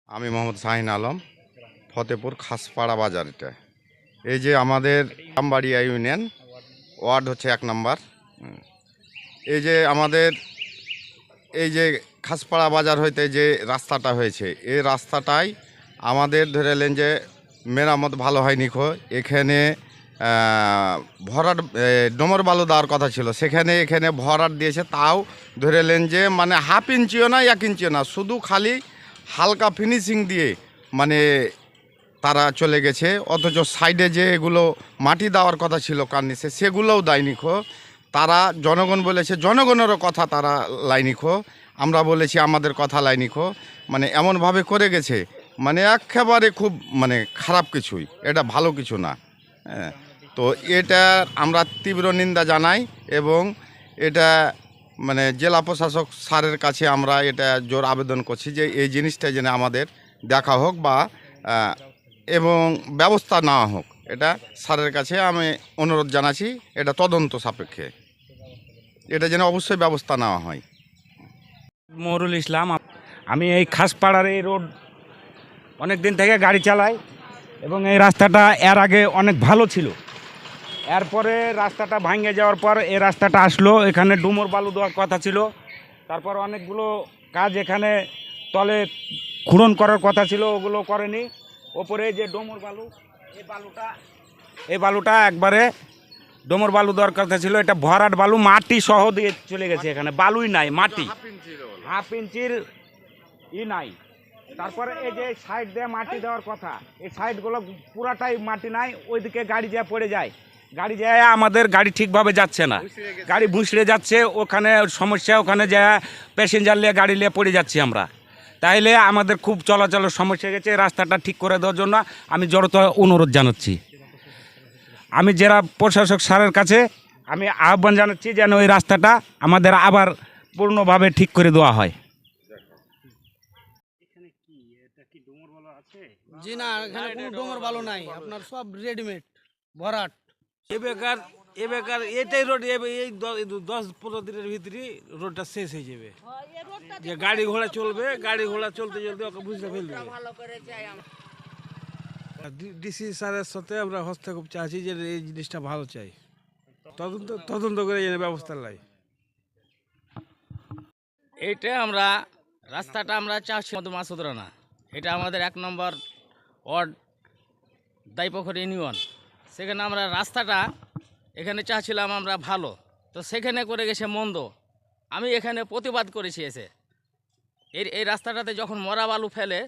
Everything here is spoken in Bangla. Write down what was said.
আমি মোহাম্মদ শাহিন আলম, ফতেপুর খাসপাড়া বাজার। এটা এই যে আমাদের আমবাড়িয়া ইউনিয়ন ওয়ার্ড হচ্ছে 1 নম্বর। এই যে আমাদের এই যে খাসপাড়া বাজার হইতে যে রাস্তাটা হয়েছে, এই রাস্তাটাই আমাদের ধরেলেন যে মেরামত ভালো হয়নি। এখানে ভরাট ডোমর বালু দেওয়ার কথা ছিল, এখানে ভরাট দিয়েছে, তাও ধরেলেন যে মানে হাফ ইঞ্চিও না 1 ইঞ্চিও না, শুধু খালি হালকা ফিনিশিং দিয়ে মানে তারা চলে গেছে। অথচ সাইডে যে এগুলো মাটি দেওয়ার কথা ছিল কার্নিসে, সেগুলোও দেয়নি। তারা জনগণ বলেছে, জনগণেরও কথা তারা লাইনি। আমরা বলেছি আমাদের কথা লাইনি। মানে এমনভাবে করে গেছে, মানে একেবারে খুব মানে খারাপ কিছুই, এটা ভালো কিছু না। হ্যাঁ, তো এটা আমরা তীব্র নিন্দা জানাই এবং এটা মানে জেলা প্রশাসক স্যারের কাছে আমরা এটা জোর আবেদন করছি যে এই জিনিসটা যেন আমাদের দেখা হোক বা এবং ব্যবস্থা নেওয়া হোক। এটা স্যারের কাছে আমি অনুরোধ জানাচ্ছি, এটা তদন্ত সাপেক্ষে এটা যেন অবশ্যই ব্যবস্থা নেওয়া হয়। মহরুল ইসলাম, আমি এই খাসপাড়ার এই রোড অনেক দিন থেকে গাড়ি চালাই এবং এই রাস্তাটা এর আগে অনেক ভালো ছিল। এরপরে রাস্তাটা ভাঙে যাওয়ার পর এই রাস্তাটা আসলো, এখানে ডুমুর বালু দেওয়ার কথা ছিল। তারপর অনেকগুলো কাজ এখানে তলে খুঁড়ন করার কথা ছিল, ওগুলো করেনি। ওপরে যে ডুমুর বালু, এই বালুটা একবারে ডোমর বালু দেওয়ার কথা ছিল। এটা ভরাট বালু, মাটি সহ দিয়ে চলে গেছে, এখানে বালুই নাই, মাটি হাফ ইঞ্চির নাই। তারপরে এই যে সাইড দিয়ে মাটি দেওয়ার কথা, এই সাইডগুলো পুরাটাই মাটি নাই, ওইদিকে গাড়ি যা পড়ে যায়, গাড়ি যায় আমাদের গাড়ি ঠিকভাবে যাচ্ছে না, গাড়ি ভুঁসড়ে যাচ্ছে, ওখানে সমস্যা, ওখানে যা প্যাসেঞ্জার নিয়ে গাড়ি নিয়ে পড়ে যাচ্ছি আমরা। তাইলে আমাদের খুব চলাচলের সমস্যা গেছে। রাস্তাটা ঠিক করে দেওয়ার জন্য আমি জোরদার অনুরোধ জানাচ্ছি। আমি জেলা প্রশাসক স্যারের কাছে আমি আহ্বান জানাচ্ছি যেন ওই রাস্তাটা আমাদের আবার পূর্ণভাবে ঠিক করে দেওয়া হয়। জি না, এখানে কোনো ডোমর বালু নাই, আপনার সব রেডিমেড ভরাট। এবার এটাই রোড, এই 10-15 দিনের ভিতরে রোডটা শেষ হয়ে যাবে। যে গাড়ি ঘোড়া চলবে, গাড়ি ঘোড়া চলতে চলতে ওকে বুঝতে ফেলবে। ডিসি স্যারের সাথে আমরা হস্তক্ষেপ চাইছি যে এই জিনিসটা ভালো চাই, তদন্ত করে যেন ব্যবস্থা লাই। এইটা আমরা রাস্তাটা আমরা চাচ্ছি মাসুদরা না, এটা আমাদের 1 নম্বর ওয়ার্ড দাইপোখর ইউনিয়ন। সেখানে আমরা রাস্তাটা এখানে চাচ্ছিলাম আমরা ভালো, তো সেখানে করে গেছে মন্দ। আমি এখানে প্রতিবাদ করেছি এসে, এই রাস্তাটাতে যখন মরা বালু ফেলে